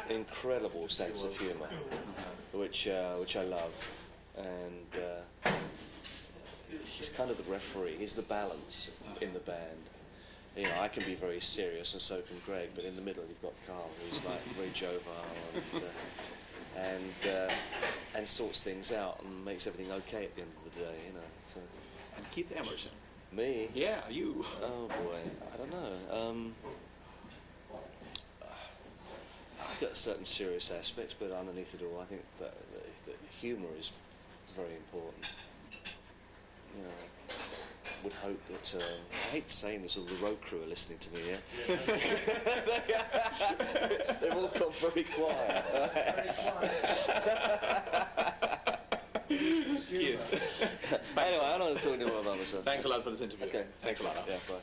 Incredible sense of humour, which I love, and he's kind of the referee. He's the balance in the band. You know, I can be very serious, and so can Greg. But in the middle, you've got Carl, who's like very jovial and sorts things out and makes everything okay at the end of the day. You know. So. And Keith Emerson. Me? Yeah, you. Oh boy, I don't know. I've got certain serious aspects, but underneath it all, I think that humour is very important. You know, would hope that I hate saying this, all the road crew are listening to me here. They've all got very quiet. Anyway, I don't want to talk anymore about myself. Thanks a lot for this interview. Okay. Thanks a lot. Yeah, bye.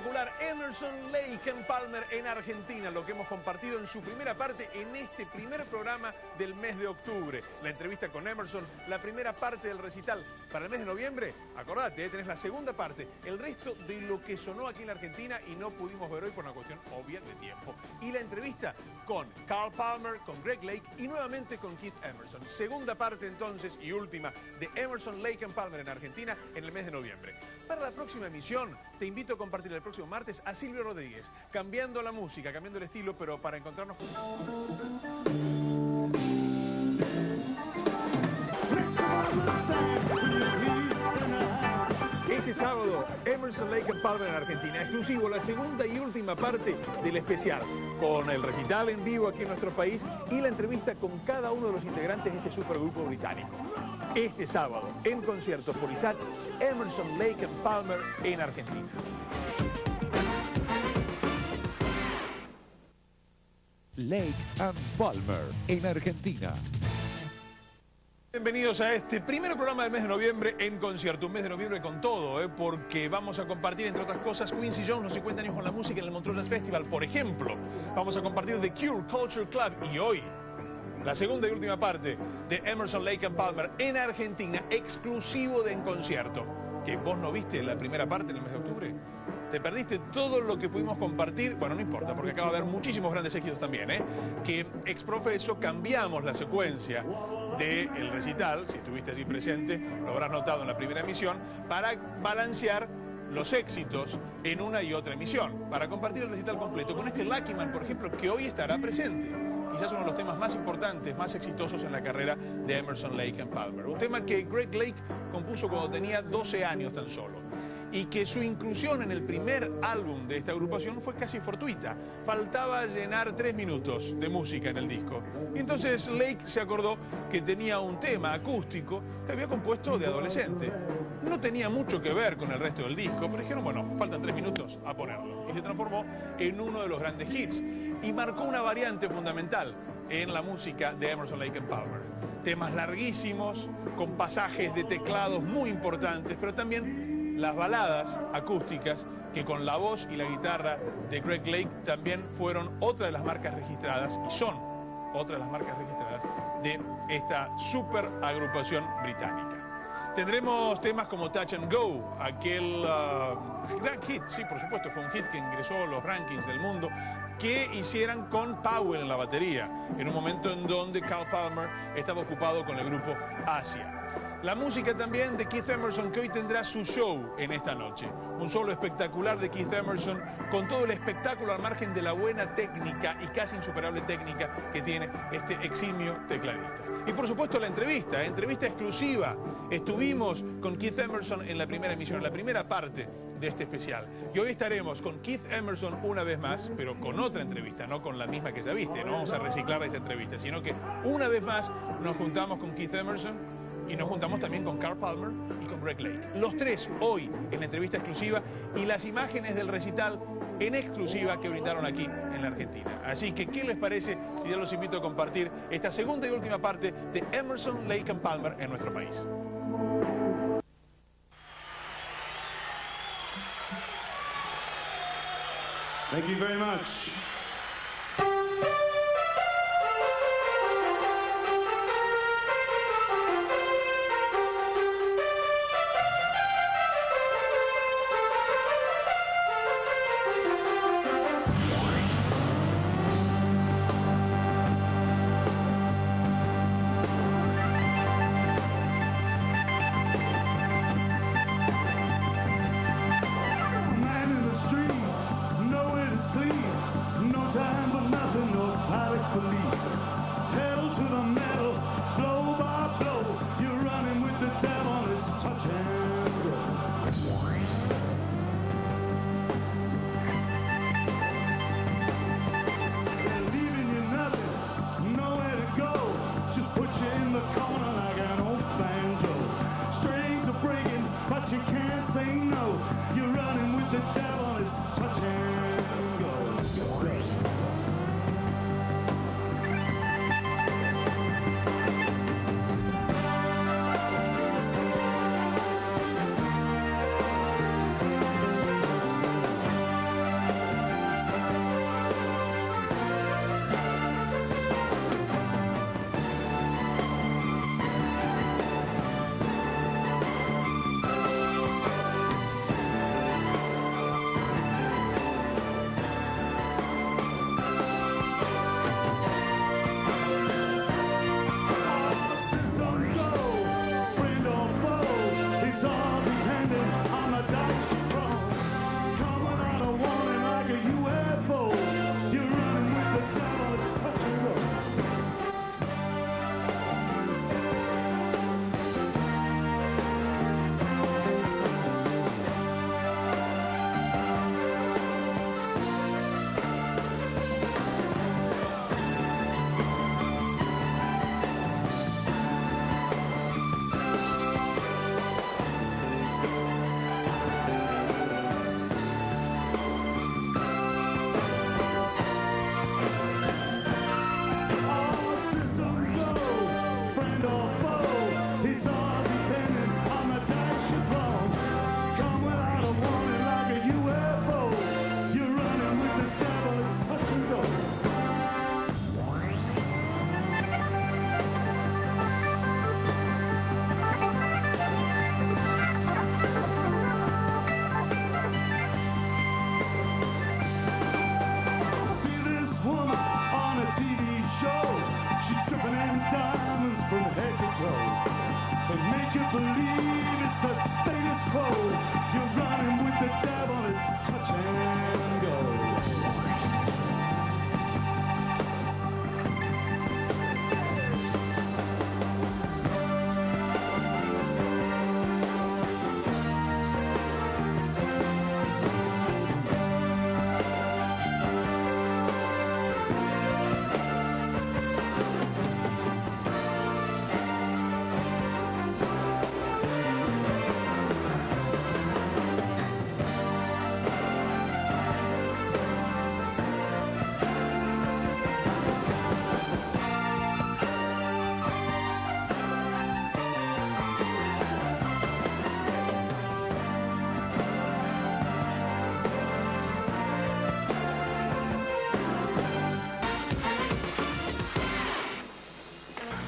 espectacular. Emerson, Lake and Palmer en Argentina, lo que hemos compartido en su primera parte en este primer programa del mes de octubre. La entrevista con Emerson, la primera parte del recital. Para el mes de noviembre, acordate, tenés la segunda parte, el resto de lo que sonó aquí en la Argentina y no pudimos ver hoy por una cuestión obvia de tiempo. Y la entrevista con Carl Palmer, con Greg Lake y nuevamente con Keith Emerson. Segunda parte entonces y última de Emerson, Lake and Palmer en Argentina en el mes de noviembre. Para la próxima emisión, te invito a compartir el próximo martes a Silvio Rodríguez, cambiando la música, cambiando el estilo, pero para encontrarnos con... Este sábado, Emerson, Lake and Palmer en Argentina, exclusivo, la segunda y última parte del especial, con el recital en vivo aquí en nuestro país y la entrevista con cada uno de los integrantes de este supergrupo británico. Este sábado, en concierto por ISAT, Emerson, Lake and Palmer en Argentina. Lake and Palmer en Argentina. Bienvenidos a este primer programa del mes de noviembre en concierto. Un mes de noviembre con todo, porque vamos a compartir, entre otras cosas, Quincy Jones, los 50 años con la música en el Montreux Jazz Festival, por ejemplo. Vamos a compartir The Cure Culture Club y hoy, la segunda y última parte de Emerson, Lake and Palmer en Argentina, exclusivo de En Concierto. ¿Que vos no viste la primera parte en el mes de octubre? ¿Te perdiste todo lo que pudimos compartir? Bueno, no importa, porque acaba de haber muchísimos grandes éxitos también, que exprofeso cambiamos la secuencia del recital, si estuviste allí presente, lo habrás notado en la primera emisión, para balancear los éxitos en una y otra emisión, para compartir el recital completo con este Lucky Man, por ejemplo, que hoy estará presente. Quizás uno de los temas más importantes, más exitosos en la carrera de Emerson, Lake and Palmer. Un tema que Greg Lake compuso cuando tenía 12 años tan solo. Y que su inclusión en el primer álbum de esta agrupación fue casi fortuita. Faltaba llenar 3 minutos de música en el disco. Y entonces Lake se acordó que tenía un tema acústico que había compuesto de adolescente. No tenía mucho que ver con el resto del disco, pero dijeron, bueno, faltan 3 minutos a ponerlo. Y se transformó en uno de los grandes hits. Y marcó una variante fundamental en la música de Emerson, Lake and Palmer. Temas larguísimos, con pasajes de teclados muy importantes, pero también las baladas acústicas que con la voz y la guitarra de Greg Lake también fueron otra de las marcas registradas y son otra de las marcas registradas de esta super agrupación británica. Tendremos temas como Touch and Go, aquel gran hit, sí, por supuesto, fue un hit que ingresó a los rankings del mundo, que hicieran con Pebble en la batería, en un momento en donde Carl Palmer estaba ocupado con el grupo Asia. La música también de Keith Emerson, que hoy tendrá su show en esta noche. Un solo espectacular de Keith Emerson, con todo el espectáculo al margen de la buena técnica y casi insuperable técnica que tiene este eximio tecladista. Y por supuesto la entrevista exclusiva. Estuvimos con Keith Emerson en la primera emisión, en la primera parte de este especial. Y hoy estaremos con Keith Emerson una vez más, pero con otra entrevista, no con la misma que ya viste. No vamos a reciclar esa entrevista, sino que una vez más nos juntamos con Keith Emerson y nos juntamos también con Carl Palmer y con Greg Lake. Los tres hoy en la entrevista exclusiva y las imágenes del recital en exclusiva que brindaron aquí en la Argentina. Así que, ¿qué les parece si yo los invito a compartir esta segunda y última parte de Emerson, Lake and Palmer en nuestro país? Thank you very much.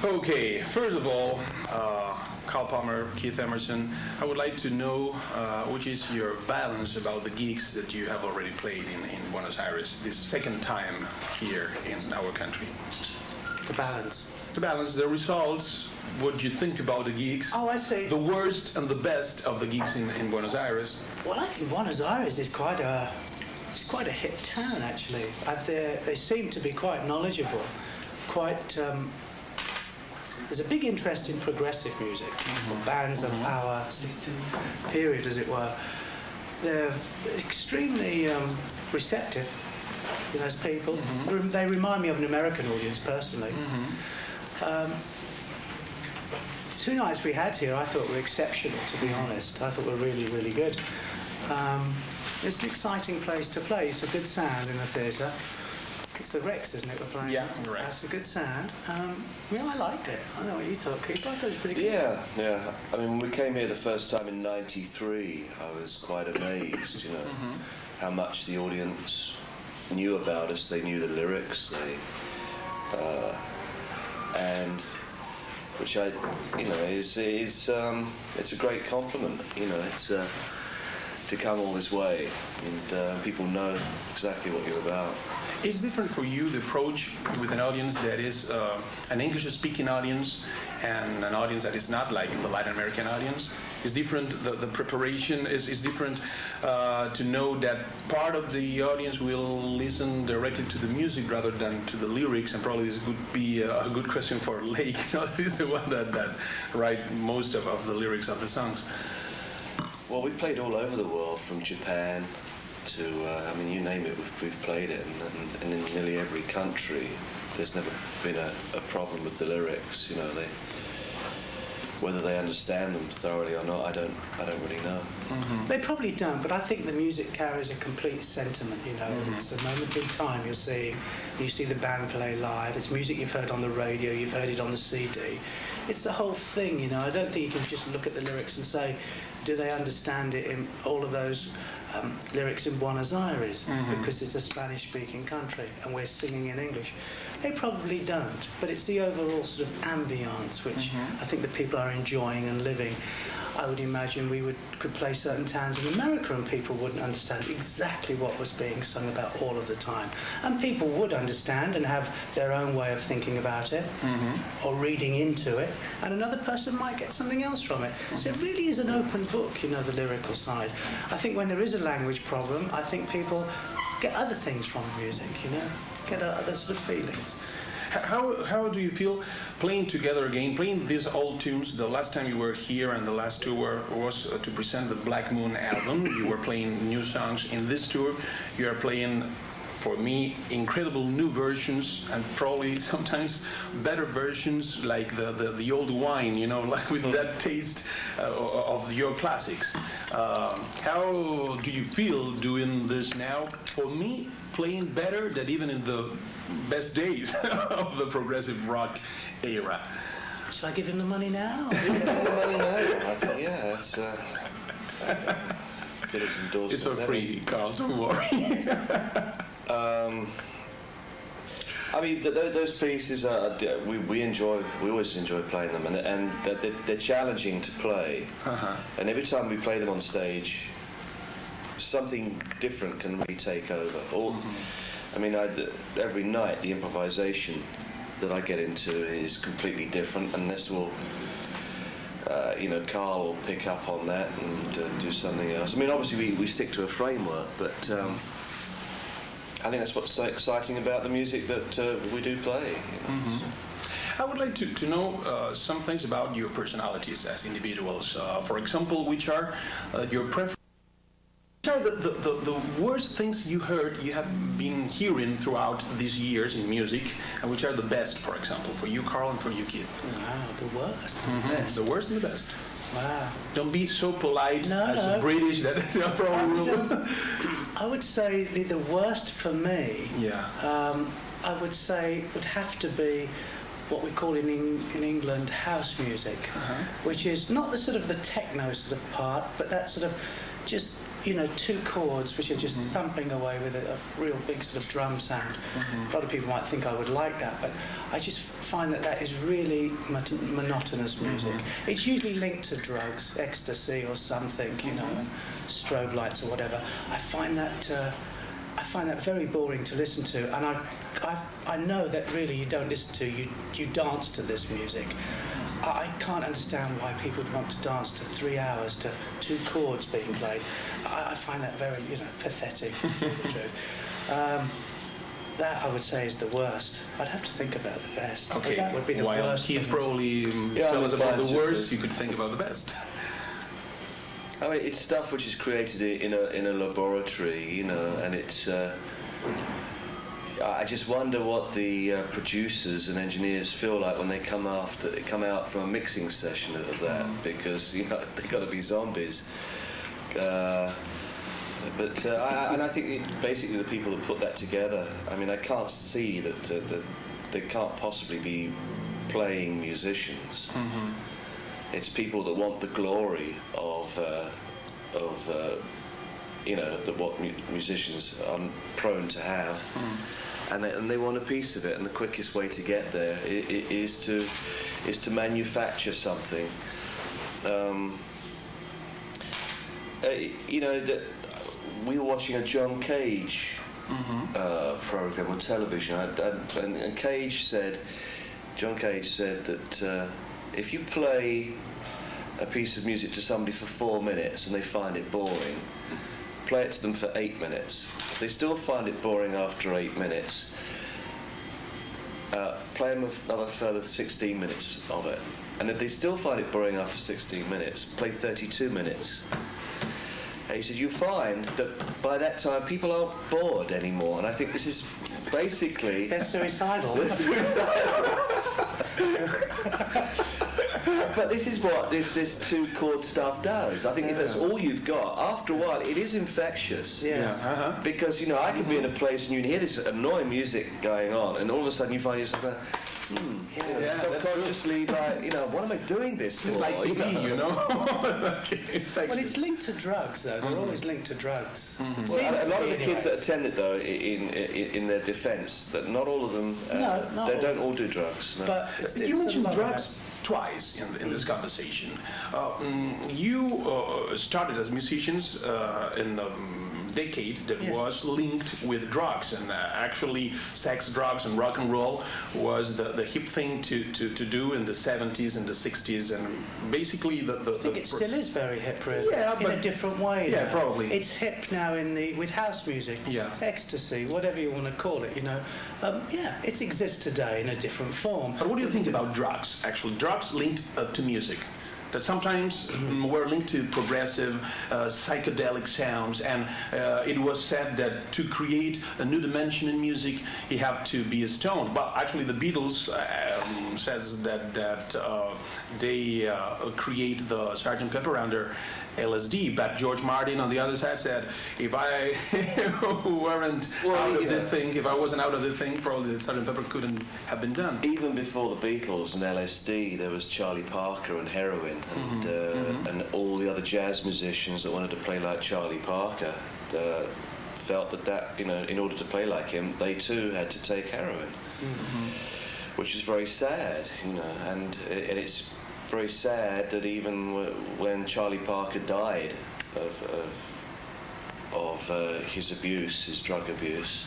Okay, first of all, Carl Palmer, Keith Emerson, I would like to know which is your balance about the gigs that you have already played in Buenos Aires, this second time here in our country. The balance. The balance, the results, what you think about the gigs. Oh, I see. The worst and the best of the gigs in Buenos Aires. Well, I think Buenos Aires is quite a hip town, actually. They seem to be quite knowledgeable, there's a big interest in progressive music, bands of our period, as it were. They're extremely receptive, as people. They remind me of an American audience, personally. Two nights we had here, I thought were exceptional, to be honest. I thought were really, really good. It's an exciting place to play. It's a good sound in the theatre. It's the Rex, isn't it, we're playing? Yeah, the Rex. That's a good sound. I liked it. I know what you thought, Keith. I thought it was pretty good. Yeah. I mean, when we came here the first time in '93, I was quite amazed, how much the audience knew about us. They knew the lyrics, and which is it's a great compliment. It's to come all this way and people know exactly what you're about. It's different for you, the approach with an audience that is an English-speaking audience and an audience that is not like the Latin American audience. It's different, the preparation is different to know that part of the audience will listen directly to the music rather than to the lyrics, and probably this would be a good question for Lake. He's the one that write most of the lyrics of the songs. Well, we've played all over the world, from Japan to, you name it, we've played it, and in nearly every country there's never been a problem with the lyrics. Whether they understand them thoroughly or not, I don't really know. They probably don't, but I think the music carries a complete sentiment, It's a moment in time you see the band play live. It's music you've heard on the radio, you've heard it on the CD. It's the whole thing, I don't think you can just look at the lyrics and say, do they understand it in all of those lyrics in Buenos Aires, because it's a Spanish-speaking country and we're singing in English. They probably don't, but it's the overall sort of ambience which I think the people are enjoying and living. I would imagine we could play certain towns in America and people wouldn't understand exactly what was being sung about all of the time. And people would understand and have their own way of thinking about it or reading into it, and another person might get something else from it. So it really is an open book, the lyrical side. I think when there is a language problem, I think people get other things from music, get other sort of feelings. How do you feel playing together again, playing these old tunes? The last time you were here and the last tour was to present the Black Moon album. You were playing new songs. In this tour, you are playing, for me, incredible new versions and probably sometimes better versions, like the old wine, like with that taste of your classics. How do you feel doing this now? For me, playing better than even in the best days of the progressive rock era. Shall I give him the money now? Give him the money now. I think, it's get his endorsement. It's for free, Carl, don't worry. Those pieces we always enjoy playing them, and they're challenging to play. And every time we play them on stage, something different can really take over. Every night the improvisation that I get into is completely different, and this will, Carl will pick up on that and do something else. Obviously we stick to a framework, but I think that's what's so exciting about the music that we do play. I would like to know some things about your personalities as individuals. For example, which are your preferences? Which are the worst things you have been hearing throughout these years in music, and which are the best, for example, for you, Carl, and for you, Keith? Wow, the worst and the best. The worst and the best. Wow. Don't be so polite as British that probably will. I would say the worst for me, I would say would have to be what we call in England house music, which is not the sort of the techno sort of part, but that sort of just you know, two chords which are just thumping away with a real big sort of drum sound. A lot of people might think I would like that, but I just find that is really monotonous music. It's usually linked to drugs, ecstasy or something, you know, strobe lights or whatever. I find that very boring to listen to, and I know that really you don't listen to, you dance to this music. I can't understand why people want to dance to 3 hours to two chords being played. I find that very, you know, pathetic, to tell the truth. That I would say is the worst. I'd have to think about the best. Okay, That would be the while worst. Keith probably tell us about the worst, you could think about the best. I mean, it's stuff which is created in a laboratory, you know, and it's. I just wonder what the producers and engineers feel like when they come out from a mixing session of that, because you know they've got to be zombies. And I think basically the people that put that together. I mean, I can't see that they can't possibly be playing musicians. It's people that want the glory of you know, what musicians are prone to have. And they want a piece of it, and the quickest way to get there is to manufacture something. You know, we were watching a John Cage program on television, and John Cage said that if you play a piece of music to somebody for 4 minutes and they find it boring, play it to them for 8 minutes. If they still find it boring after 8 minutes, play them another further 16 minutes of it. And if they still find it boring after 16 minutes, play 32 minutes. And he said, you find that by that time people aren't bored anymore. And I think this is basically... They're suicidal. They're suicidal. But this is what this two chord stuff does. I think if that's all you've got, after a while it is infectious. Because, you know, I could be in a place and you can hear this annoying music going on, and all of a sudden you find yourself subconsciously like, you know, what am I doing this for? It's like TV, you know. Well, it's linked to drugs, though. They're always linked to drugs. Well, a lot of the kids that attend it, though, in their defence, that not all of them, they don't all do drugs. No. But You mentioned drugs twice in this conversation. You started as musicians in a decade that was linked with drugs, and actually sex, drugs and rock and roll was the hip thing to do in the 70s and the 60s, and basically I think it still is very hip, really. Yeah, in a different way. Yeah, now. probably. It's hip now with house music, ecstasy, whatever you want to call it, you know. It exists today in a different form. But what do you think about drugs? Actually, drugs linked to music, that sometimes were linked to progressive, psychedelic sounds, and it was said that to create a new dimension in music, you have to be a stone. But actually, the Beatles says that they create the Sgt. Pepper under LSD, but George Martin on the other side said, if I weren't out of the thing, if I wasn't out of the thing, probably the Sgt. Pepper couldn't have been done. Even before the Beatles and LSD, there was Charlie Parker and heroin, and all the other jazz musicians that wanted to play like Charlie Parker felt that, you know, in order to play like him, they too had to take heroin, which is very sad, you know, and it's very sad that even when Charlie Parker died of his abuse, his drug abuse,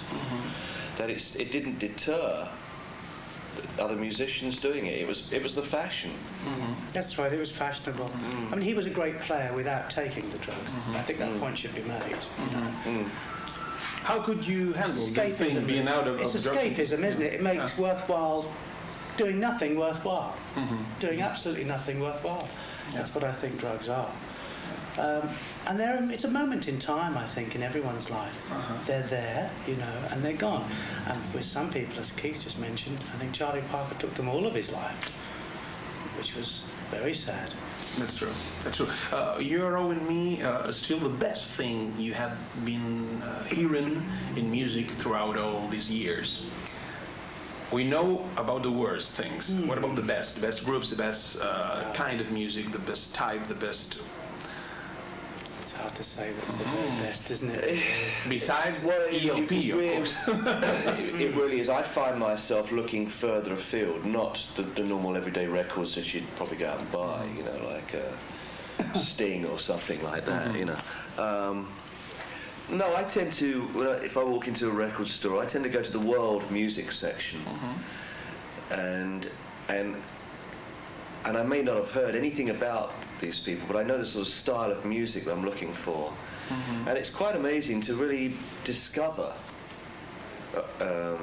that it didn't deter other musicians doing it. It was the fashion. That's right, it was fashionable. I mean, he was a great player without taking the drugs. I think that point should be made. How could you handle this thing being out of It's drugs? escapism, isn't it? It makes doing nothing worthwhile. Doing absolutely nothing worthwhile. That's what I think drugs are. And it's a moment in time, I think, in everyone's life. They're there, you know, and they're gone. And with some people, as Keith just mentioned, I think Charlie Parker took them all of his life, which was very sad. That's true. That's true. Euro and Me still the best thing you have been hearing in music throughout all these years. We know about the worst things. What about the best? The best groups, the best kind of music, the best type, the best... It's hard to say what's the very best, isn't it? Besides ELP, of course. It really is. I find myself looking further afield, not the normal everyday records that you'd probably go out and buy, you know, like Sting or something like that, you know. No, I tend to, if I walk into a record store, I tend to go to the world music section, and I may not have heard anything about these people, but I know the sort of style of music that I'm looking for, and it's quite amazing to really discover a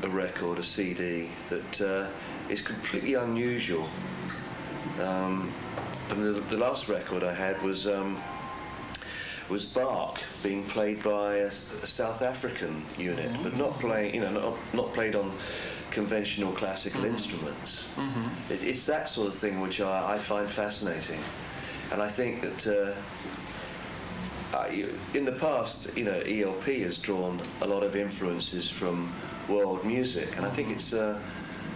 record, a CD that is completely unusual. And the last record I had was Bach being played by a South African unit, but not playing, you know, not played on conventional classical instruments. It's that sort of thing which I find fascinating, and I think that in the past, you know, ELP has drawn a lot of influences from world music, and I think it's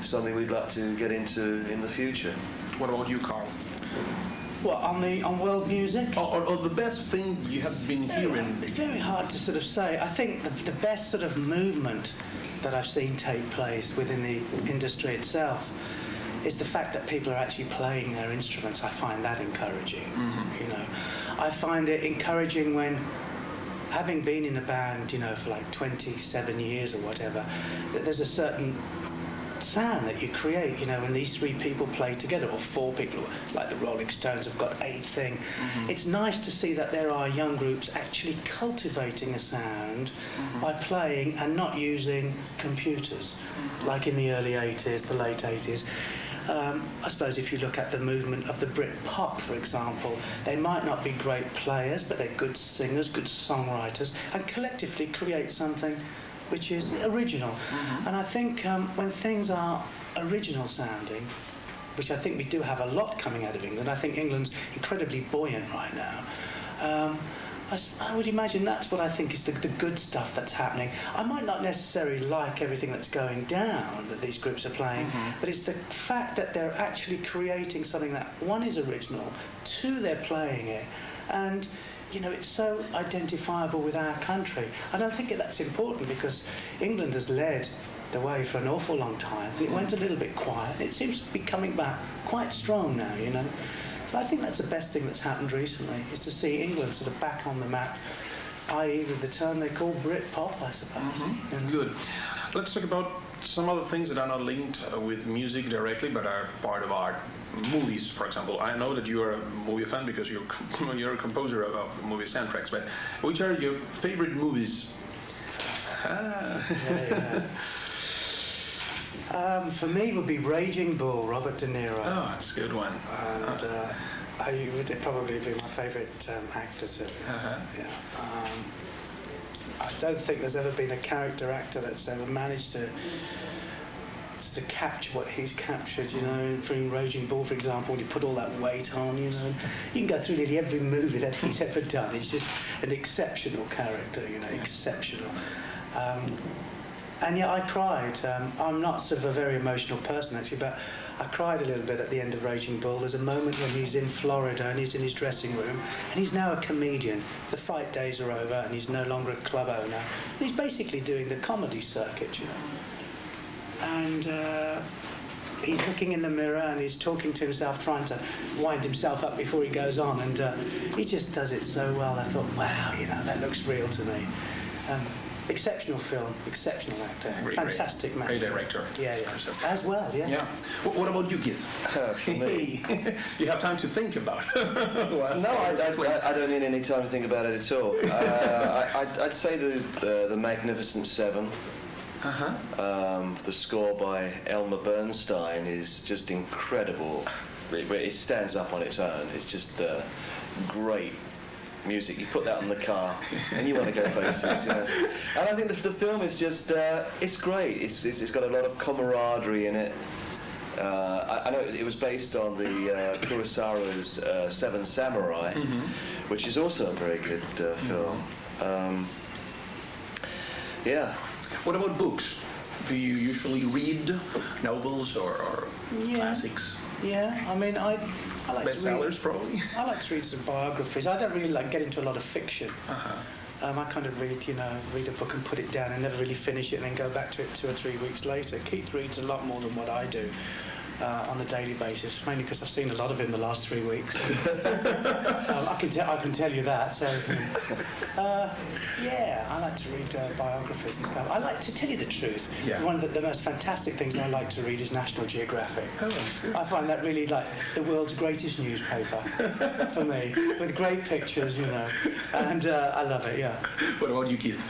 something we'd like to get into in the future. What about you, Carl? What, on world music? Or the best thing you have been hearing? It's very hard to sort of say. I think the best sort of movement that I've seen take place within the industry itself is the fact that people are actually playing their instruments. I find that encouraging. You know, I find it encouraging when, having been in a band, you know, for like 27 years or whatever, that there's a certain sound that you create, you know, when these three people play together, or four people, like the Rolling Stones have got a thing. It's nice to see that there are young groups actually cultivating a sound by playing and not using computers, like in the early 80s, the late 80s. I suppose if you look at the movement of the Brit pop, for example, they might not be great players, but they're good singers, good songwriters, and collectively create something which is original. And I think when things are original sounding, which I think we do have a lot coming out of England, I think England's incredibly buoyant right now. I would imagine that's what I think is the good stuff that's happening. I might not necessarily like everything that's going down that these groups are playing, but it's the fact that they're actually creating something that, one, is original, two, they're playing it, and you know, it's so identifiable with our country. I don't think that's important, because England has led the way for an awful long time. It went a little bit quiet. It seems to be coming back quite strong now, you know. So I think that's the best thing that's happened recently, is to see England sort of back on the map, i.e. with the term they call Brit-pop, I suppose. You know? Good. Let's talk about some other things that are not linked with music directly, but are part of art. Movies, for example. I know that you are a movie fan because you're a composer of movie soundtracks, but which are your favorite movies? For me, it would be Raging Bull, Robert De Niro. Oh, that's a good one. And he would probably be my favourite actor too. I don't think there's ever been a character actor that's ever managed to capture what he's captured, you know. From Raging Bull, for example, when you put all that weight on, you know. You can go through nearly every movie that he's ever done. He's just an exceptional character, you know, exceptional. And yeah, I cried. I'm not sort of a very emotional person, actually, but I cried a little bit at the end of Raging Bull. There's a moment when he's in Florida and he's in his dressing room, and he's now a comedian. The fight days are over, and he's no longer a club owner. He's basically doing the comedy circuit, you know. And he's looking in the mirror and he's talking to himself, trying to wind himself up before he goes on, and he just does it so well. I thought, wow, you know, that looks real to me. Exceptional film, exceptional actor, fantastic man. Great director. Yeah, as well, yeah. Yeah. What about you, Keith? For me, you have time to think about it. No, I don't need any time to think about it at all. I'd say the Magnificent Seven. The score by Elmer Bernstein is just incredible. It stands up on its own. It's just great music. You put that on the car and you want to go places, you know. And I think the film is just it's great. It's got a lot of camaraderie in it. I know it was based on the Kurosawa's Seven Samurai, which is also a very good film. Yeah. What about books? Do you usually read novels or classics? Yeah, I mean, I like Bestsellers, probably. I like to read some biographies. I don't really like get into a lot of fiction. I kind of read a book and put it down and never really finish it and then go back to it 2 or 3 weeks later. Keith reads a lot more than what I do on a daily basis, mainly because I've seen a lot of him the last 3 weeks. I can tell you that. So, yeah, I like to read biographies and stuff. I like to tell you the truth. Yeah. One of the most fantastic things I like to read is National Geographic. Oh, good. I find that really like the world's greatest newspaper for me, with great pictures, you know, and I love it. Yeah. What about you, Keith?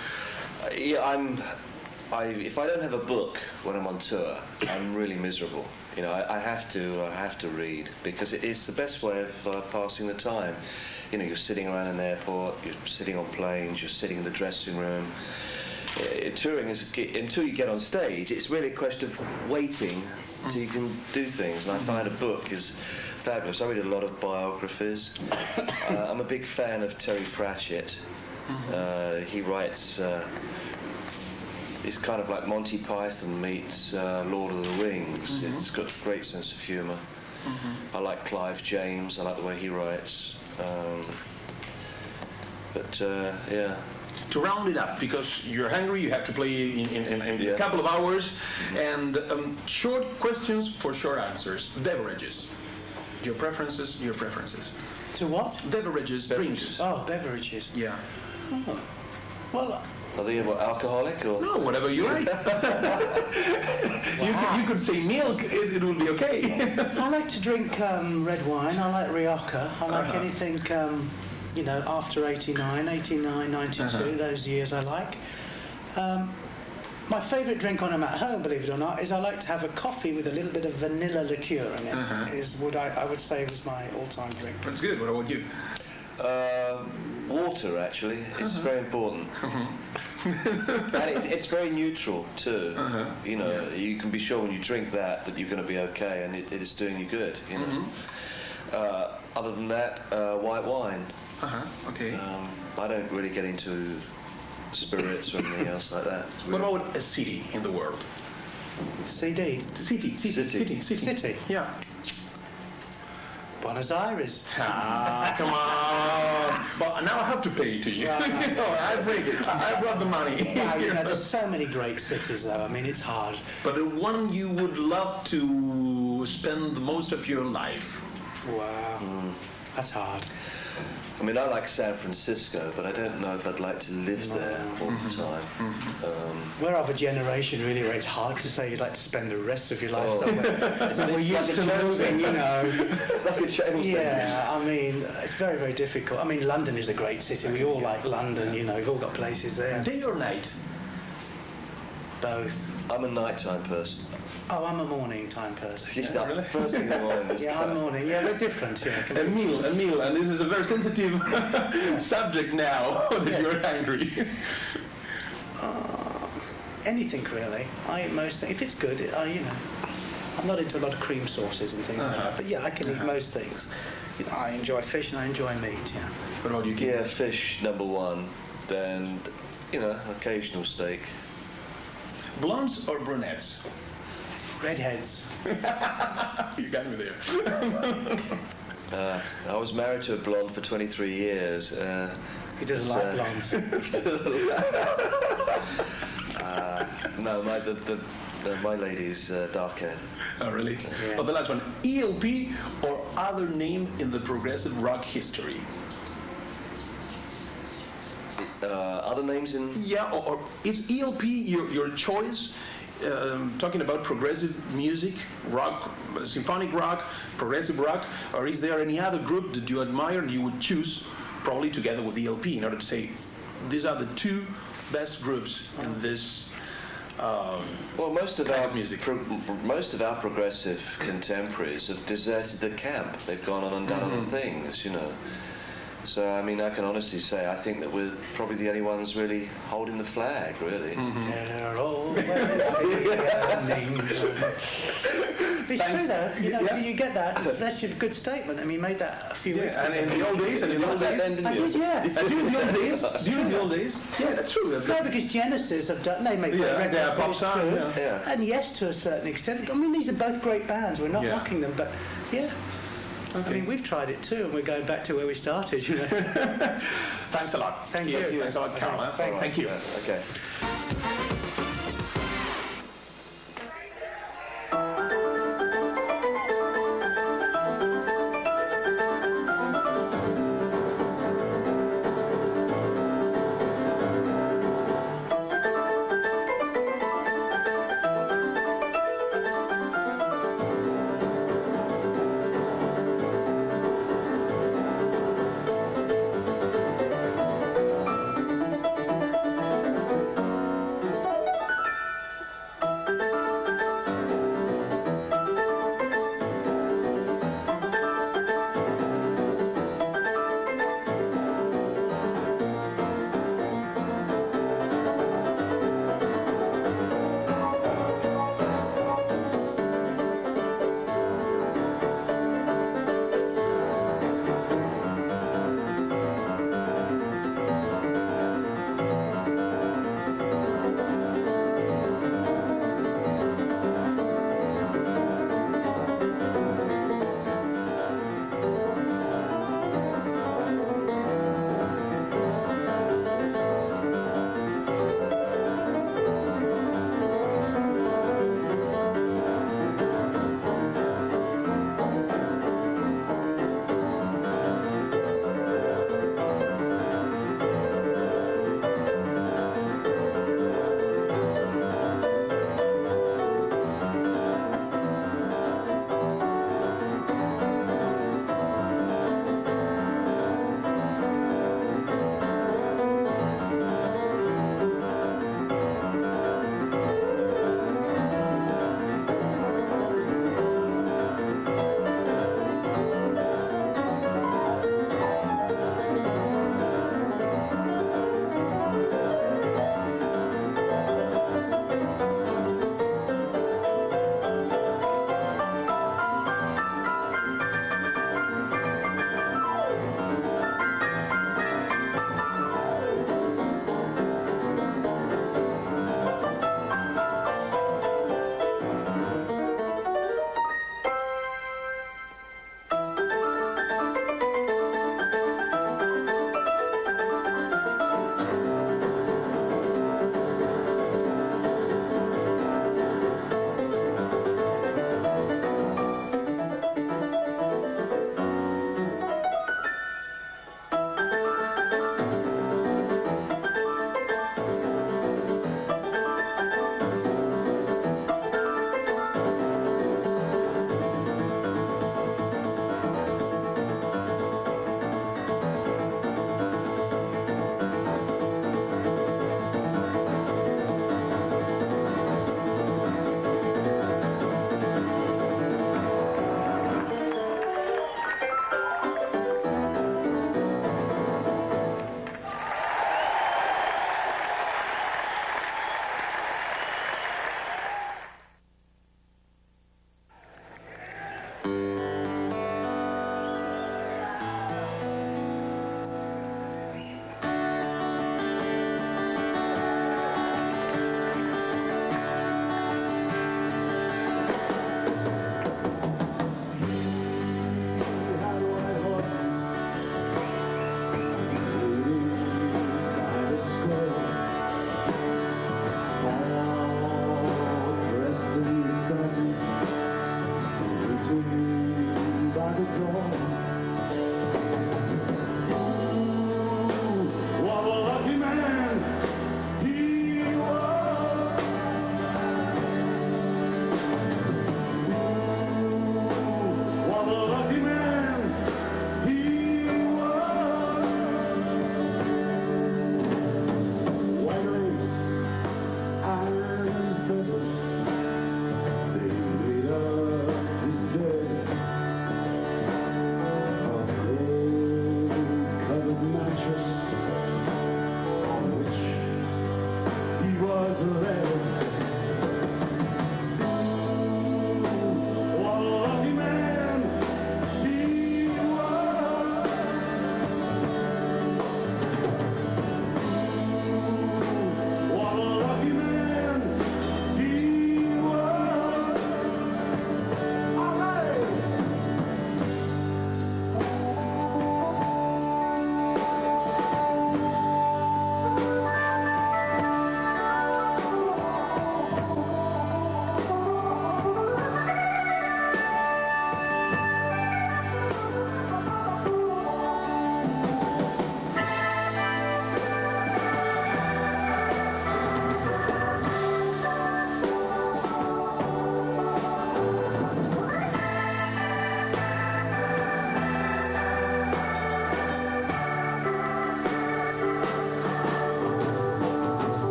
If I don't have a book when I'm on tour, I'm really miserable. You know, I have to read because it's the best way of passing the time. You know, you're sitting around an airport, you're sitting on planes, you're sitting in the dressing room. Touring is, until you get on stage, it's really a question of waiting until you can do things. And I find a book is fabulous. I read a lot of biographies. I'm a big fan of Terry Pratchett. He writes. It's kind of like Monty Python meets Lord of the Rings. It's got a great sense of humour. I like Clive James. I like the way he writes. Yeah. To round it up, because you're hungry, you have to play in a couple of hours, and short questions for short answers. Beverages. Your preferences. To what? Beverages, drinks. Oh, beverages. Yeah. Oh. Well. Are they alcoholic or? No, whatever you like. You could say milk, it will be okay. I like to drink red wine. I like Rioja. I like anything, you know, after 89, 92, those years I like. My favourite drink when I'm at home, believe it or not, is I like to have a coffee with a little bit of vanilla liqueur in it. Is what I would say was my all-time drink. That's good. What about you? Water, actually. It's very important. And it's very neutral too. You know, you can be sure when you drink that you're going to be okay, and it is doing you good. You know. Other than that, white wine. Okay. I don't really get into spirits or anything else like that. What about a city in the world? CD. City. Yeah. Buenos Aires. Come on. But now I have to pay to you. I bring it. I brought the money. Wow, you know, there's so many great cities, though. I mean, it's hard. But the one you would love to spend the most of your life? Wow. That's hard. I mean, I like San Francisco, but I don't know if I'd like to live there all the time. We're of a generation, really, where it's hard to say you'd like to spend the rest of your life somewhere. We're used to moving, you know. It's like a chain Yeah, I mean, it's very, very difficult. I mean, London is a great city. We all like London, you know. We've all got places there. Day or night? Both. I'm a nighttime person. Oh, I'm a morning time person. He's up first thing in the morning. Yeah, I'm morning. Yeah, we're different. Yeah. A meal, and this is a very sensitive subject now that you're hungry. Anything really. I eat most things. If it's good, you know. I'm not into a lot of cream sauces and things like that, but yeah, I can eat most things. You know, I enjoy fish and I enjoy meat. Yeah. What about you? Yeah, fish #1. Then, you know, occasional steak. Blondes or brunettes? Redheads. You got me there. I was married to a blonde for 23 years. He doesn't like blondes. No, my lady's dark-haired. Oh, really? Yeah. But the last one, ELP or other name in the progressive rock history? Other names in... Yeah, or is ELP your choice? Talking about progressive music, rock, symphonic rock, progressive rock, or is there any other group that you admire and you would choose, probably together with ELP, in order to say, these are the two best groups in this well, most of our progressive contemporaries have deserted the camp. They've gone on and done other things, you know. So, I mean, I can honestly say I think that we're probably the only ones really holding the flag, really. They're always burning. It's true though, you know, you get that. That's a good statement. I mean, you made that a few weeks ago. And in the old days, I did, yeah. during the old days, yeah, that's true. No, because Genesis have done, they make Yeah, they are pop stars, true. yeah. And Yes, to a certain extent. I mean, these are both great bands. We're not knocking them, but yeah. Okay. I mean, we've tried it too, and we're going back to where we started, you know. Thanks a lot. Thank you. Thanks a lot, Carol. Thank you. Okay.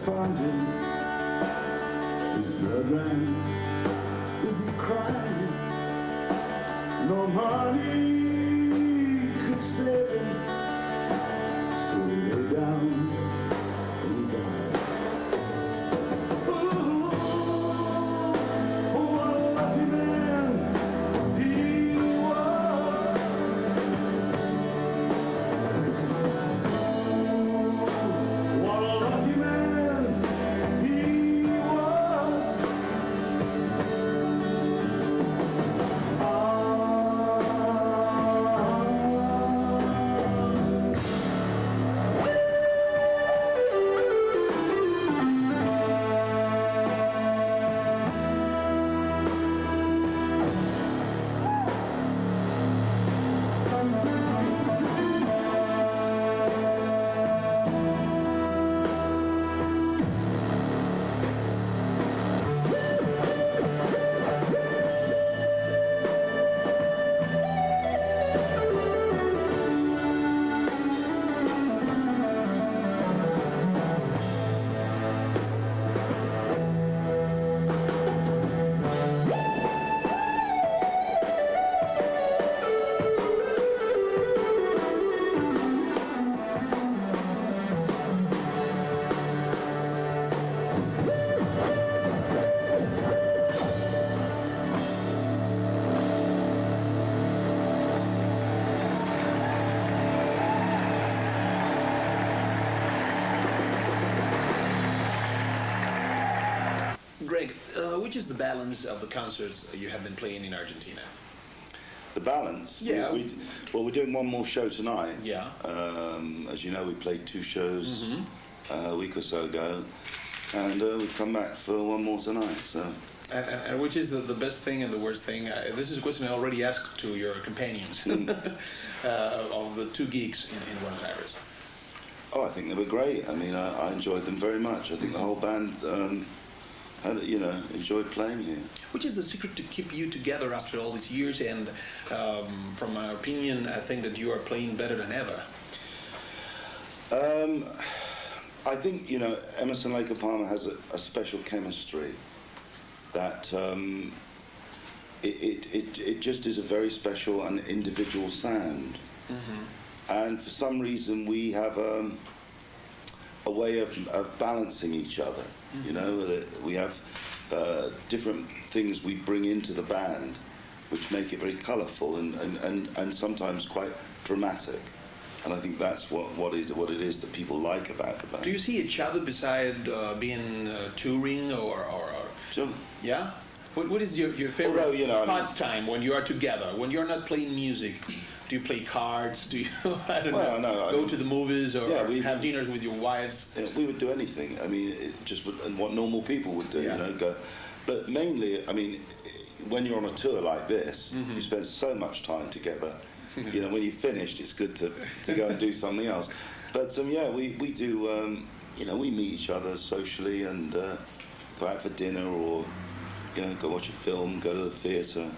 find him. His bloodline isn't crying. No money could save him. So he lay down and he died. Ooh, what a lucky man he was. What a lucky man he was. Greg, which is the balance of the concerts you have been playing in Argentina? The balance? Yeah. Well, we're doing one more show tonight. Yeah. As you know, we played 2 shows a week or so ago, and we've come back for one more tonight. So. And which is the best thing and the worst thing? This is a question I already asked to your companions of the 2 gigs in Buenos Aires. Oh, I think they were great. I mean, I enjoyed them very much. I think the whole band enjoyed playing here. Which is the secret to keep you together after all these years? And from my opinion, I think that you are playing better than ever. I think, Emerson, Lake and Palmer has a special chemistry that it just is a very special and individual sound. And for some reason we have a way of balancing each other. We have different things we bring into the band which make it very colourful and sometimes quite dramatic. And I think that's what it is that people like about the band. Do you see each other beside being touring or? Sure. Yeah? What is your favorite Although, pastime when you are together? When you're not playing music, do you play cards? Do you, go to the movies or have dinners with your wives? Yeah, we would do anything. I mean, what normal people would do, go. But mainly, I mean, when you're on a tour like this, you spend so much time together. When you're finished, it's good to go and do something else. But we do. We meet each other socially and go out for dinner or go watch a film, go to the theatre.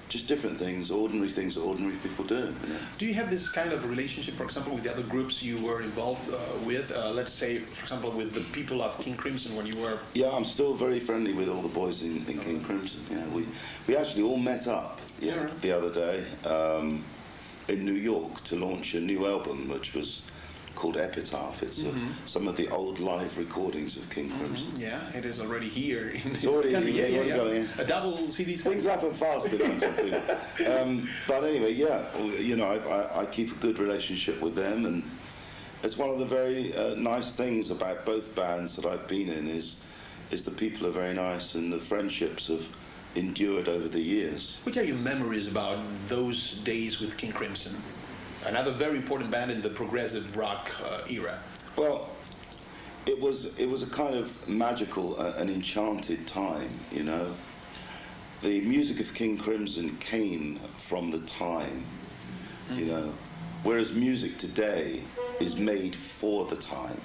Just different things, ordinary things that ordinary people do. Do you have this kind of relationship, for example, with the other groups you were involved with? Let's say, for example, with the people of King Crimson when you were... Yeah, I'm still very friendly with all the boys in King Crimson. Yeah, we actually all met up the other day in New York to launch a new album, which was called Epitaph. It's some of the old live recordings of King Crimson. Yeah, it is already here. It's already here. A double CD. Things happen fast in Argentina. But anyway, I keep a good relationship with them, and it's one of the very nice things about both bands that I've been in is the people are very nice and the friendships have endured over the years. Which are your memories about those days with King Crimson? Another very important band in the progressive rock era. Well, it was a kind of magical and enchanted time, The music of King Crimson came from the time, whereas music today is made for the time.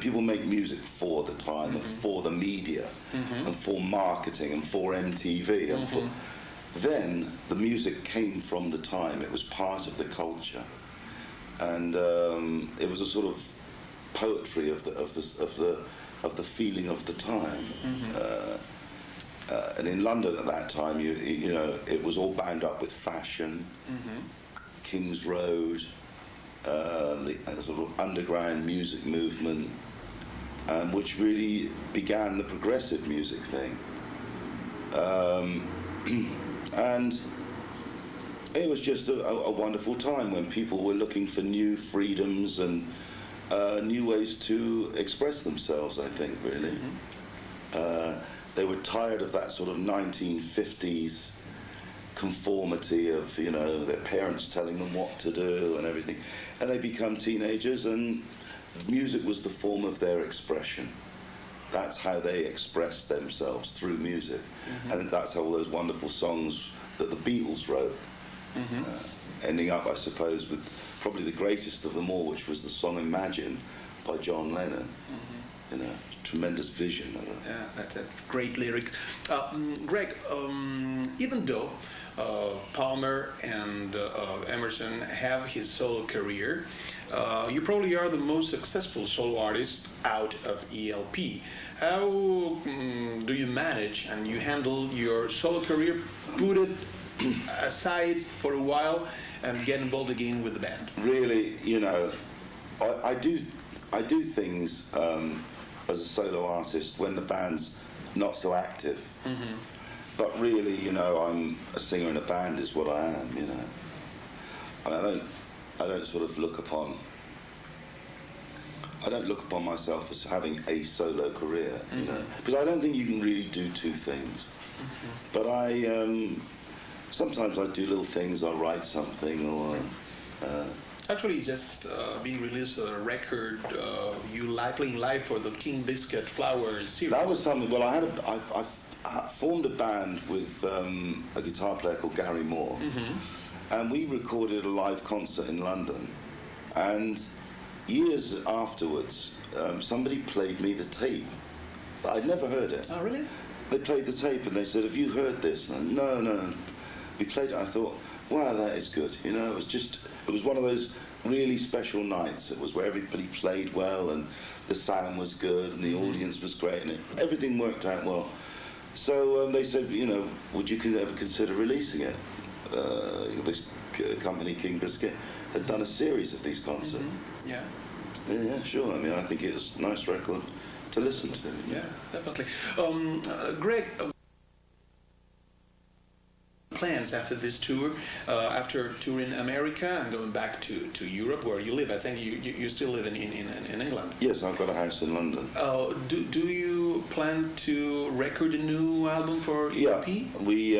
People make music for the time and for the media and for marketing and for MTV and for... Then the music came from the time. It was part of the culture, and it was a sort of poetry of of the feeling of the time. And in London at that time, you know, it was all bound up with fashion, King's Road, the sort of underground music movement, which really began the progressive music thing. And it was just a wonderful time when people were looking for new freedoms and new ways to express themselves, I think, really. They were tired of that sort of 1950s conformity of, you know, their parents telling them what to do and everything. And they become teenagers, and music was the form of their expression. That's how they expressed themselves, through music. And that's how all those wonderful songs that the Beatles wrote, ending up, I suppose, with probably the greatest of them all, which was the song Imagine by John Lennon. You know, tremendous vision of it. Yeah, that's a great lyric. Greg, even though Palmer and Emerson have his solo career, you probably are the most successful solo artist out of ELP. How do you manage and you handle your solo career, put it aside for a while, and get involved again with the band? Really, you know, I do things as a solo artist when the band's not so active. But really, you know, I'm a singer in a band is what I am, you know. And I don't sort of look upon myself as having a solo career, you know, because I don't think you can really do two things. But sometimes I do little things. I write something, or Actually, just being released a record, you playing live for the King Biscuit Flower series. that was something. Well, I formed a band with a guitar player called Gary Moore, and we recorded a live concert in London. And years afterwards, somebody played me the tape. I'd never heard it. Oh, really? They played the tape and they said, "Have you heard this?" And no. We played it. I thought, wow, that is good. You know, it was one of those really special nights. It was where everybody played well and the sound was good and the audience was great and everything worked out well. So they said, you know, would you ever consider releasing it? This company, King Biscuit, had done a series of these concerts. Yeah, sure. I mean, I think it was a nice record to listen to. Yeah, definitely. Greg, plans after this tour, after touring America and going back to Europe, where you live? I think you still live in England. Yes, I've got a house in London. Do you plan to record a new album for ELP? Yeah, we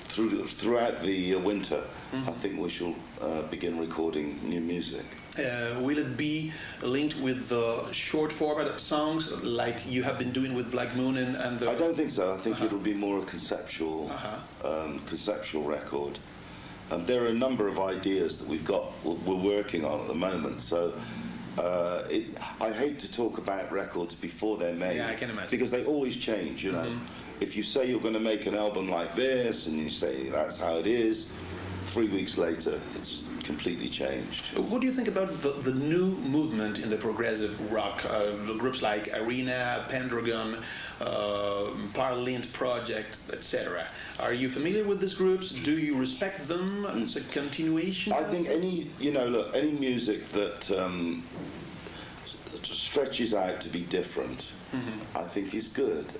throughout the winter, I think we shall begin recording new music. Will it be linked with the short format of songs like you have been doing with Black Moon and the... I don't think so. I think it'll be more a conceptual record. There are a number of ideas that we're working on at the moment. So I hate to talk about records before they're made. Yeah, I can imagine. Because they always change, you know. If you say you're going to make an album like this and you say that's how it is, 3 weeks later it's completely changed. What do you think about the new movement in the progressive rock? Groups like Arena, Pendragon, Parliament Project, etc. Are you familiar with these groups? Do you respect them as a continuation? I think any music that stretches out to be different, I think is good.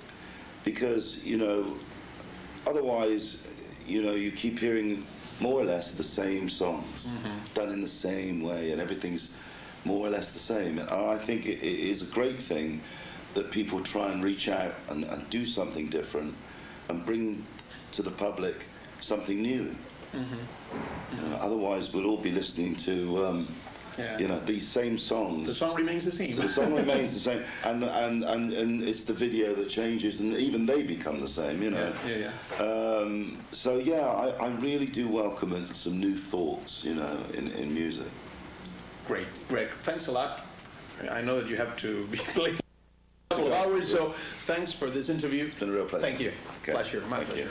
Because, you know, otherwise, you know, you keep hearing more or less the same songs done in the same way, and everything's more or less the same. And I think it is a great thing that people try and reach out and do something different and bring to the public something new. You know, otherwise, we'll all be listening to you know, these same songs. The song remains the same. The song remains the same, and it's the video that changes, and even they become the same, you know. So yeah, I really do welcome some new thoughts, you know, in music. Great, Greg. Thanks a lot. I know that you have to be playing a couple of hours, so thanks for this interview. It's been a real pleasure. Thank you. Okay. Pleasure. My pleasure.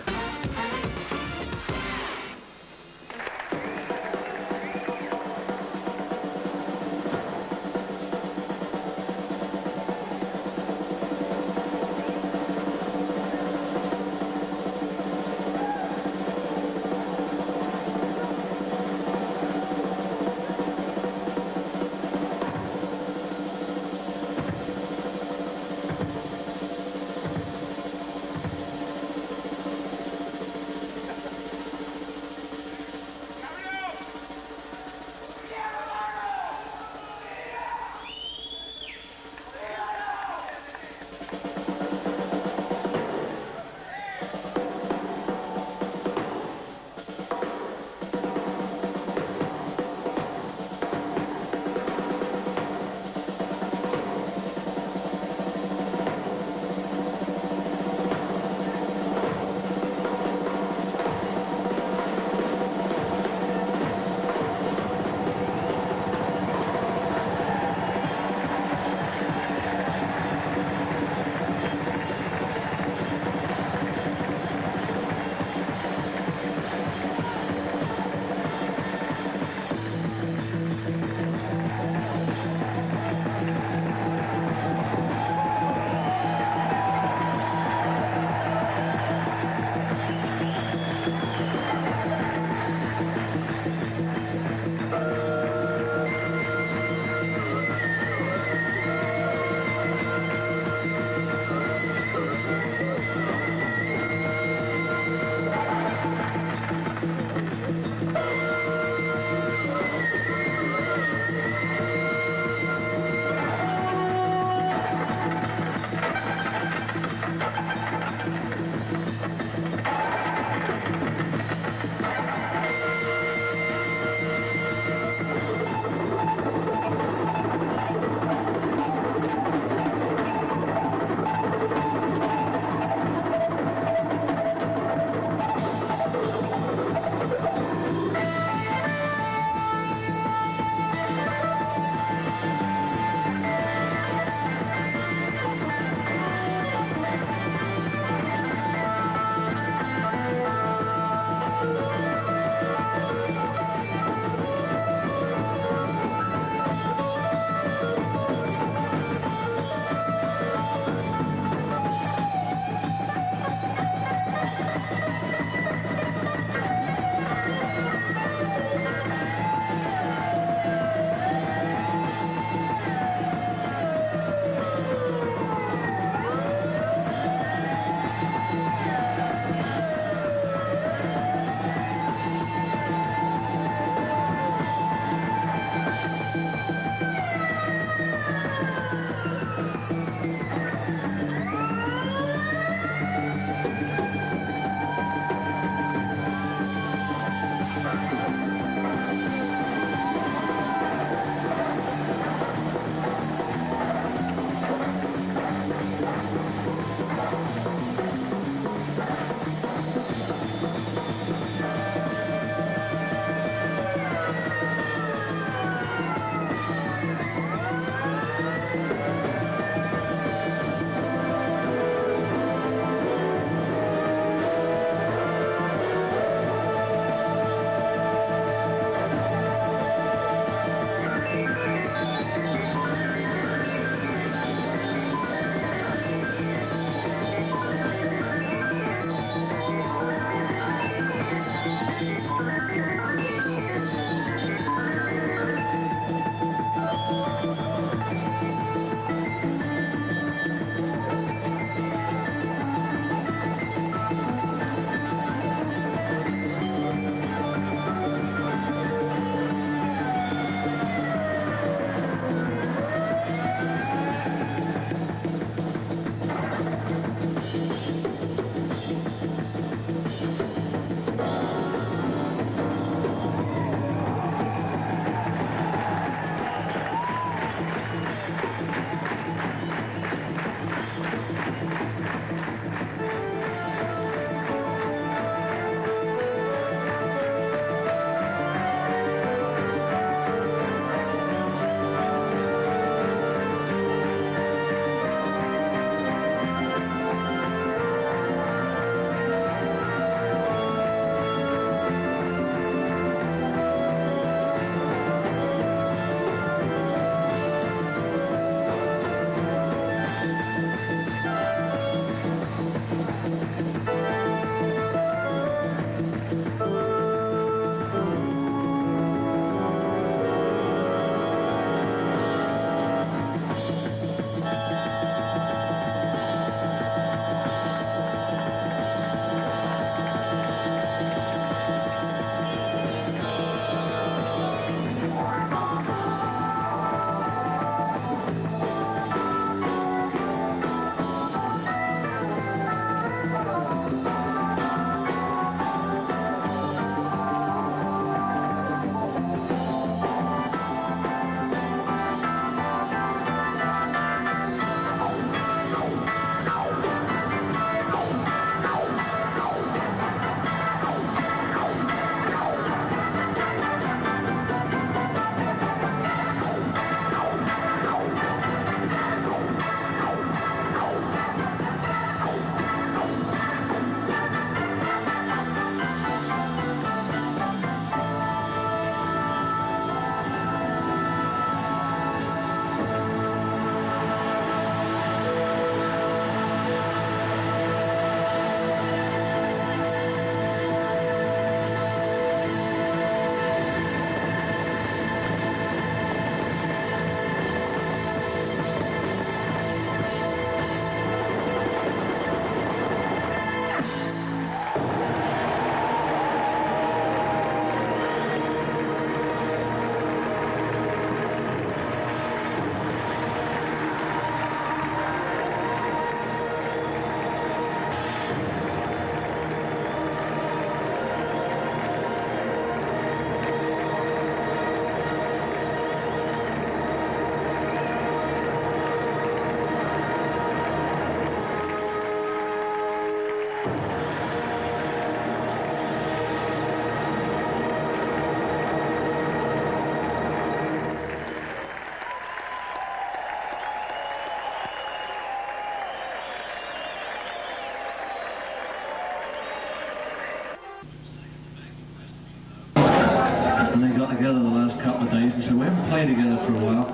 got together the last couple of days and said, we haven't played together for a while.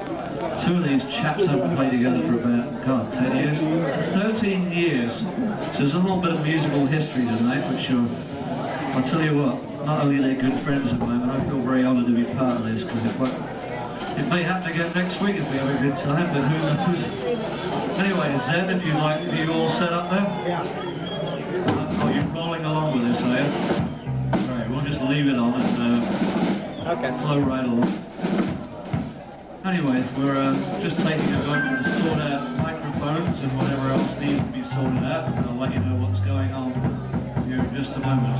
Two of these chaps haven't played together for about, God, 10 years? 13 years. So there's a little bit of musical history tonight, which I'll tell you what, not only are they good friends of mine, but I feel very honoured to be part of this, because it may happen again next week if we have a good time, but who knows? Anyway, Zeb, if you like, are you all set up there? Yeah. Oh, you're rolling along with this, are you? Right, we'll just leave it on and flow right along. Anyway, we're just taking a moment to sort out microphones and whatever else needs to be sorted out, and I'll let you know what's going on here in just a moment.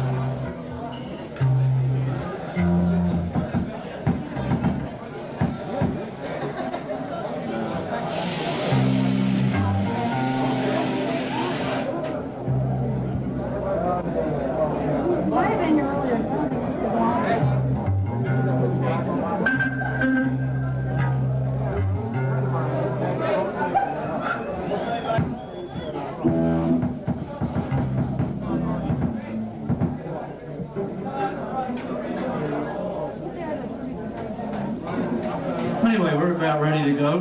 Anyway, we're about ready to go.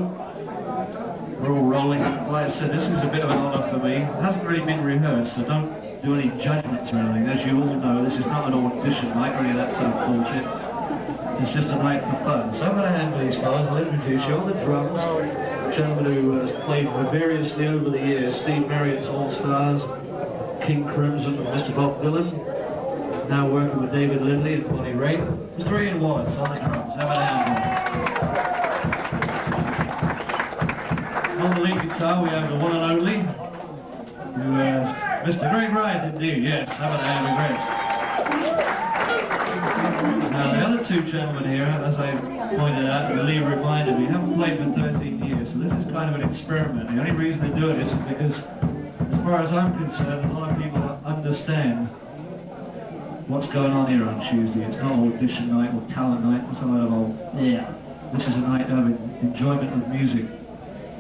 We're all rolling. Like I said, this is a bit of an honour for me. It hasn't really been rehearsed, so don't do any judgments or anything. As you all know, this is not an audition night or any of that sort of bullshit. It's just a night for fun. So I'm going to hand these fellas. I'll introduce you on the drums. A gentleman who has played variously over the years. Steve Marriott's All-Stars, King Crimson, and Mr. Bob Dylan. Now working with David Lindley and Bonnie Raitt. Mr. Ian Wallace on the drums. Have a hand. On the lead guitar we have the one and only, who is Mr. Greg Wright, indeed, yes, have a hand with Greg. Now the other two gentlemen here, as I pointed out, and Lee reminded me, haven't played for 13 years, so this is kind of an experiment. The only reason to do it is because, as far as I'm concerned, a lot of people understand what's going on here on Tuesday. It's not audition night or talent night, it's not of all, yeah, this is a night of enjoyment of music.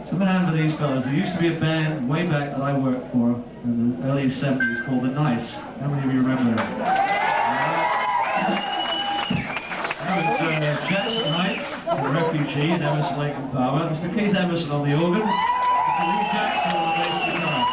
So I'm going to hand for these fellas. There used to be a band way back that I worked for in the early 70s called The Nice. How many of you remember that? That was Jackson Heights, the Refugee, and Emerson, Lake and Palmer. Mr. Keith Emerson on the organ, Mr. Lee Jackson on the bass guitar.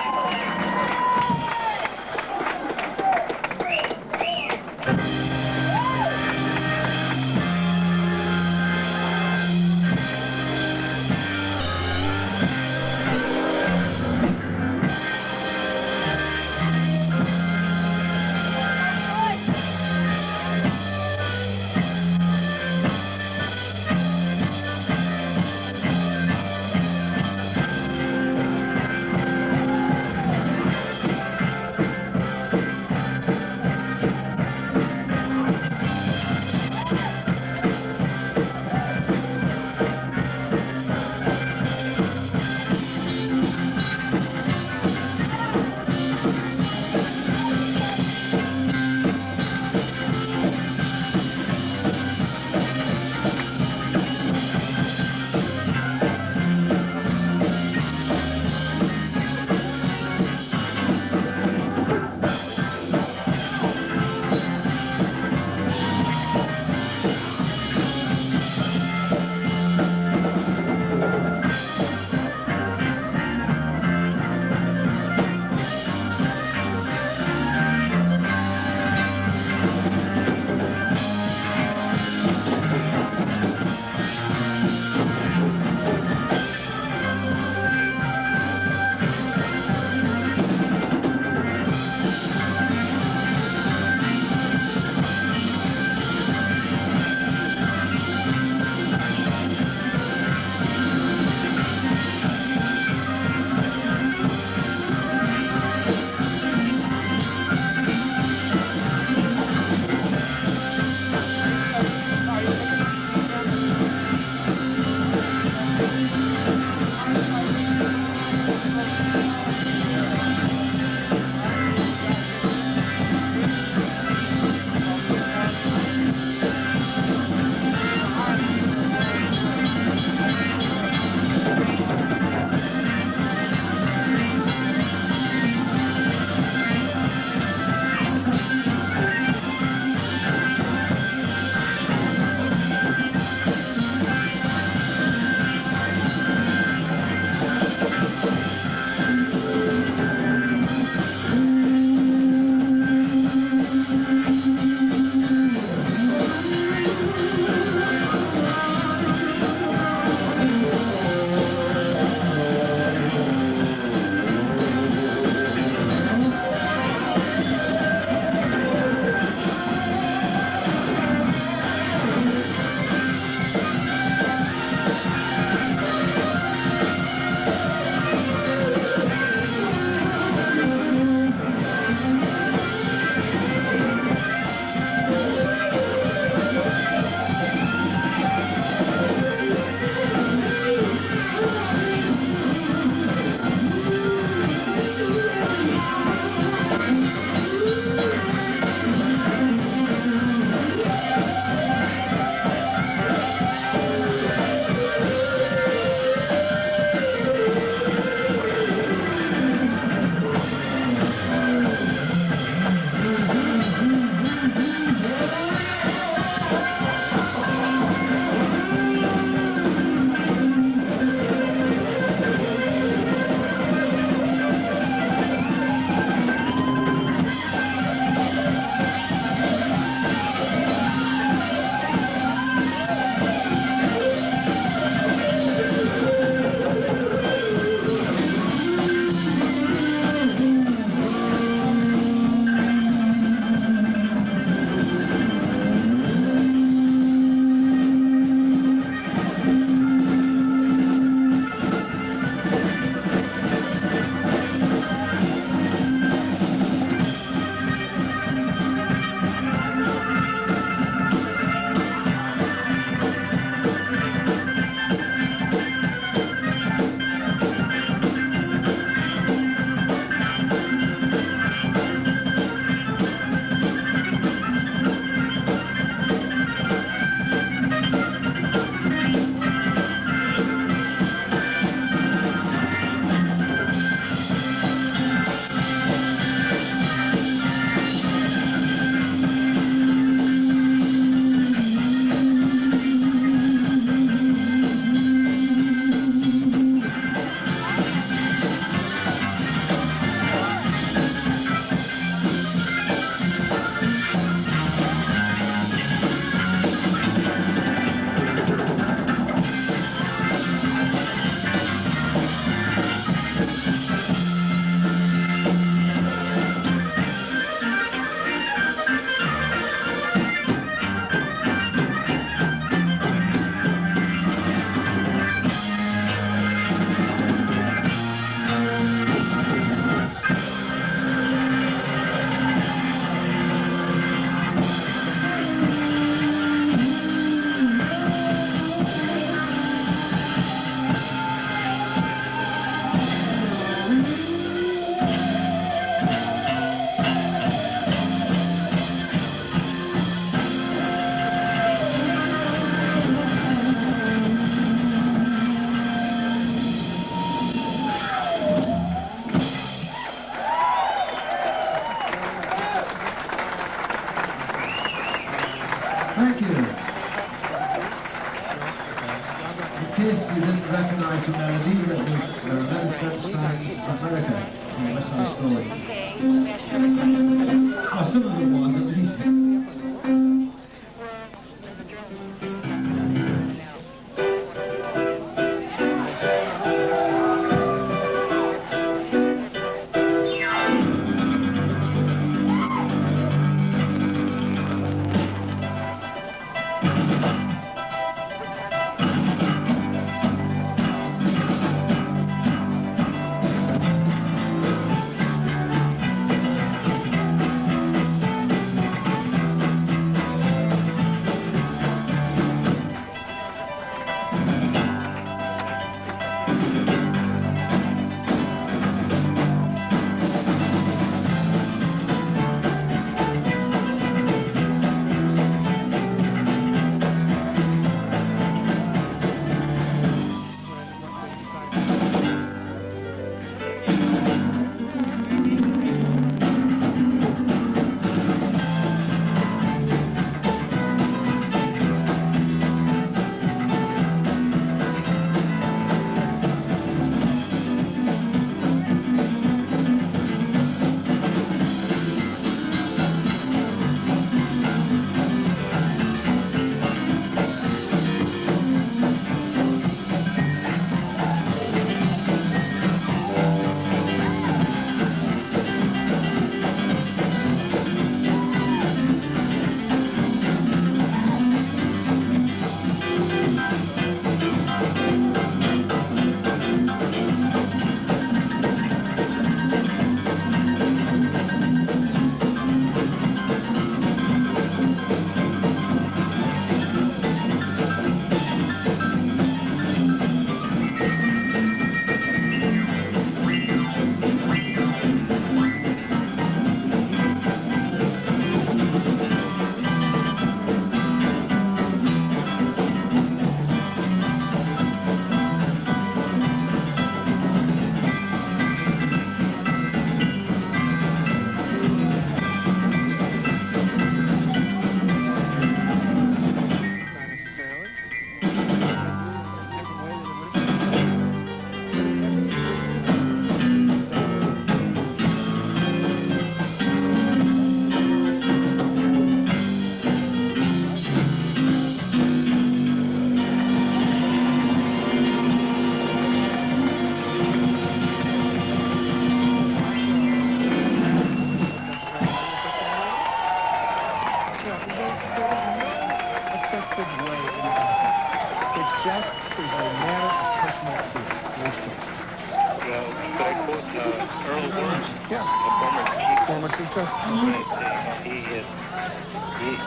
a melody that was very first time in America, in West Side Story. Well, some of them was at least.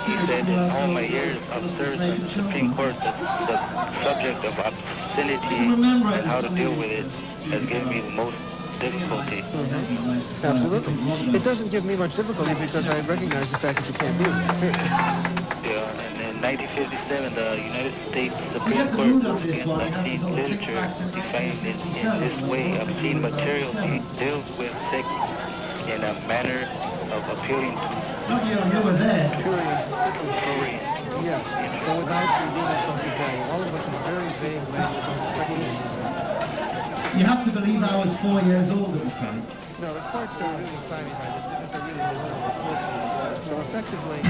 He said in all my years of service in the Supreme Court that the subject of obscenity and how to deal with it has given me the most difficulty. Absolutely. It doesn't give me much difficulty because I recognize the fact that you can't do that, period. Yeah, and in 1957, the United States Supreme Court ruled against obscene literature, defining it in this way: obscene material deals with sex in a manner of appealing to you were there. Period. Yes, but without revealing social value, all of which is very vague language and reflected in these. You have to believe I was 4 years old at the time. No, the courts are really stymied by this because there really is no enforcement. So effectively...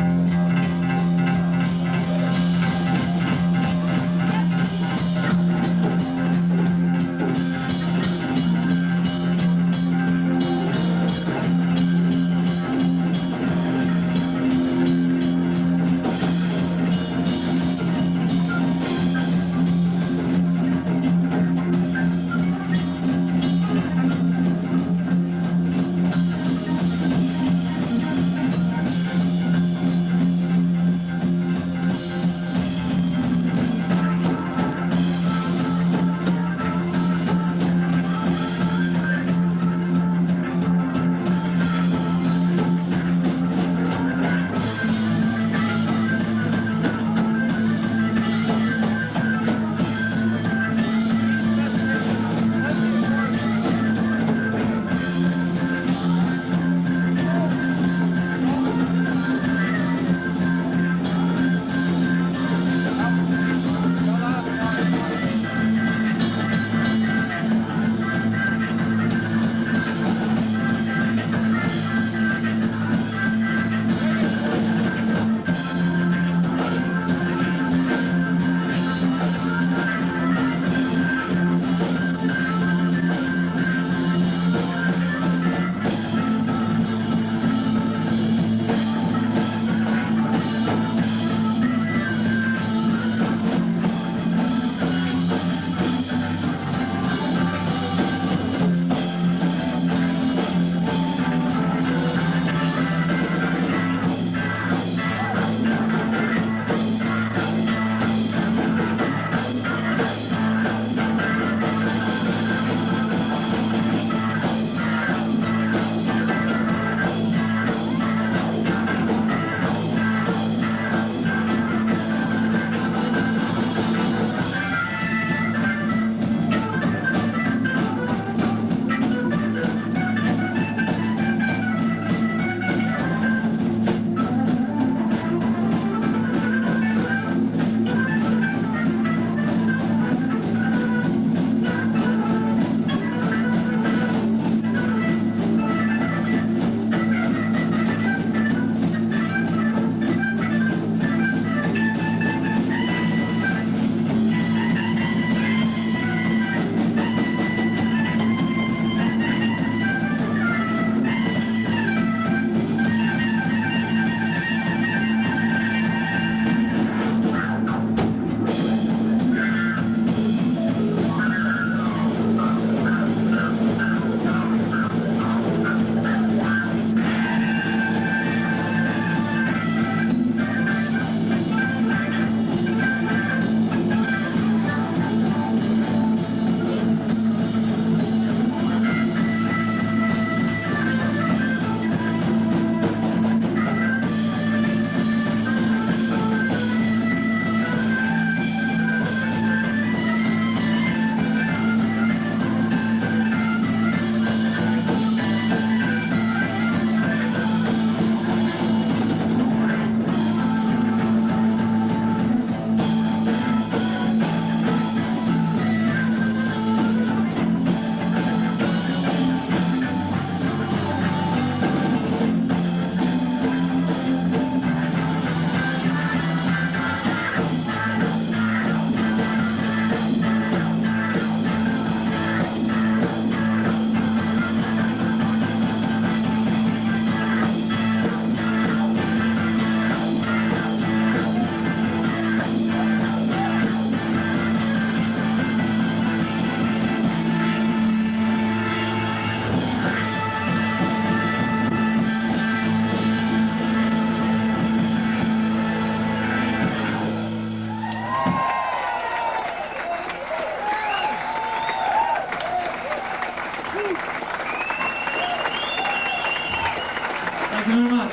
you very much.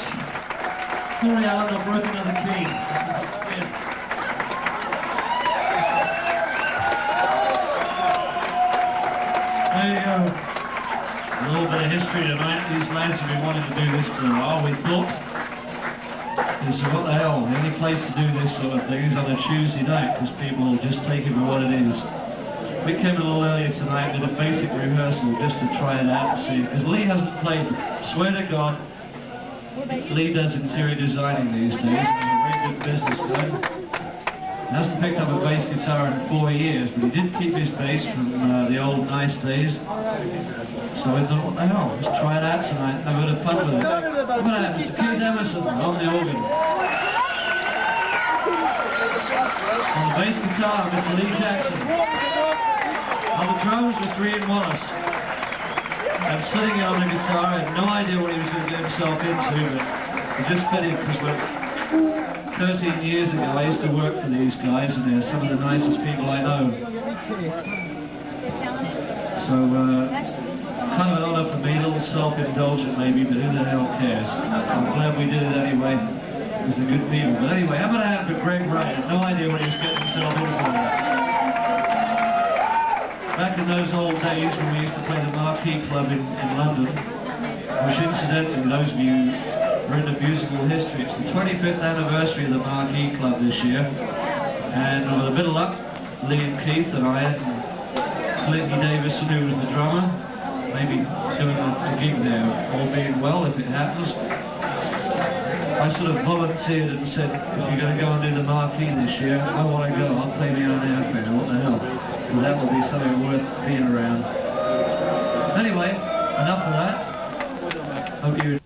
Sorry, Alan, I broke another key. Yeah. There you go. A little bit of history tonight. These lads have been wanting to do this for a while, we thought. So what the hell, the only place to do this sort of thing is on a Tuesday night, because people will just take it for what it is. We came a little earlier tonight and did a basic rehearsal just to try it out and see, because Lee hasn't played, swear to God, Lee does interior designing these days, and has a very good business going. He hasn't picked up a bass guitar in 4 years, but he did keep his bass from the old nice days. So I thought, what the hell, let's try it out tonight, have a bit of fun with it. Look at that, Mr. Keith Emerson on the organ. On the bass guitar, Mr. Lee Jackson. On the drums, Mr. Ian Wallace. And sitting on the guitar, I had no idea what he was going to get himself into, but it just fitted because 13 years ago I used to work for these guys, and they're some of the nicest people I know. So, kind of an honour for me, a little self-indulgent maybe, but who the hell cares? I'm glad we did it anyway, because they're good people. But anyway, I'm going to have to Greg Wright. I had no idea what he was getting himself in for. Back in those old days when we used to play the Marquee Club in London, which incidentally, those of you who are into musical history, it's the 25th anniversary of the Marquee Club this year, and with a bit of luck, Lee and Keith and I and Clinty Davison, who was the drummer, maybe doing a gig there, all being well if it happens. I sort of volunteered and said, if you're going to go and do the Marquee this year, I want to go, I'll play my own airfare, what the hell? Because that will be something worth being around. Anyway, enough of that. Hope you